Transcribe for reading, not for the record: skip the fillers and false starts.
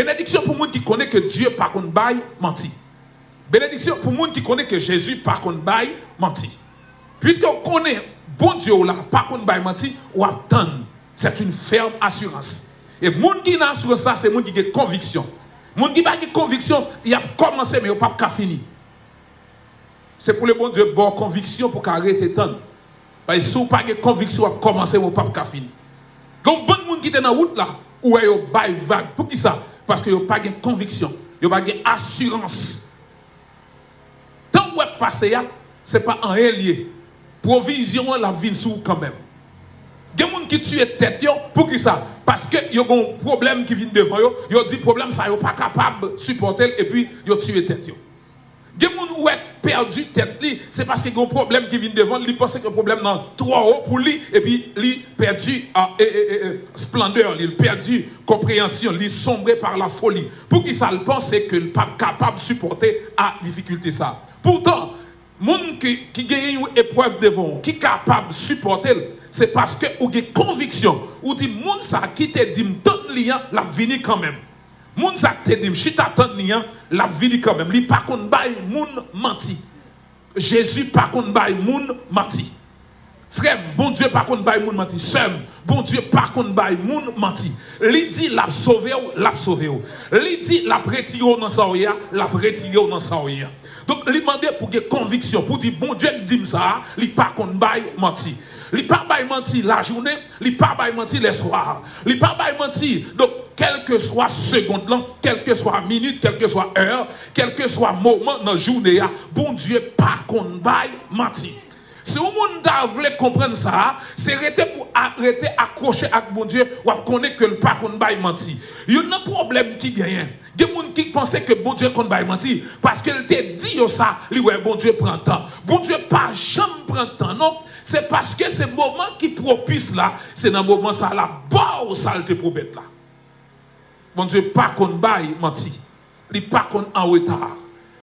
Bénédiction pour monde qui connaît que Dieu par contre bail menti. Bénédiction pour monde qui connaît que Jésus par contre bail menti. Puisqu'on connaît bon Dieu là par contre bail menti, ou attend. C'est une ferme assurance. Et monde qui n'a assurance ça, c'est monde qui a conviction. Monde qui n'a pas conviction, il a commencé mais il n'a pas fini. C'est pour le bon Dieu bonne conviction pour qu'arrêter tant. Parce que si vous n'avez pas de conviction, vous commencez mais vous n'avez pas fini. Donc bon monde qui est dans la route là, où est au bail vague. Pour qui ça? Parce que vous n'avez pas de conviction, vous n'avez pas d'assurance. Tant que vous passez, ce n'est pas en lié. Provision la vie sous quand même. Il y a des gens qui tuent tête pour qui ça? Parce qu'il y a un problème qui vient devant eux, ils ont dit problème ça, ils ne sont pas capables de supporter et puis ils ont tué tête. Il y a des gens qui ont perdu tête, c'est parce qu'il y a un problème qui vient devant, ils pensent que le problème est trop haut pour lui et puis il perdu splendeur, il perdu compréhension, il sombré par la folie. Pour qui ça? Il pense qu'il n'est pas capable de supporter la difficulté ça. Pourtant, les gens qui gagnent une épreuve devant, qui sont capables de supporter, c'est parce que vous avez conviction. Ou dit, moun sa qui te dit, m'tande lian, la vini quand même. Moun sa te dit, m'chita tande lian, la vini quand même. Li pa kon bay moun menti. Jésus pa kon bay moun menti. Frère, bon Dieu pa kon bay moun menti. Sœur, bon Dieu pa kon bay moun menti. Li dit, la sauvé ou, la sauvé ou. Li dit, la retiré ou nan sa ouya, la retiré ou nan sa ouya. Donc, li mande pour que conviction, pour dire, bon Dieu dit ça, li pa kon bay menti. Li pa bay menti la journée, li pa bay menti les soirs. Li pa bay menti, donc, quelle que soit seconde là, quelle que soit minute, quelle que soit heure, quel que soit moment dans la journée, bon Dieu pas qu'on bay menti. Si vous voulez comprendre ça, c'est pour arrêter accrocher avec bon Dieu, ou connaître que le pas qu'on bay menti. Il y a un problème qui gagne. Il y a des gens qui pensaient que bon Dieu qu'on bay menti parce qu'il te dit ça, lui ouais bon Dieu prend temps. Bon Dieu pas jamais prend temps, non. C'est parce que ce moment qui propice là, c'est dans le moment ça la bas saleté pour bête là. Bon Dieu pas qu'on baille menti. Il pas qu'on en retard.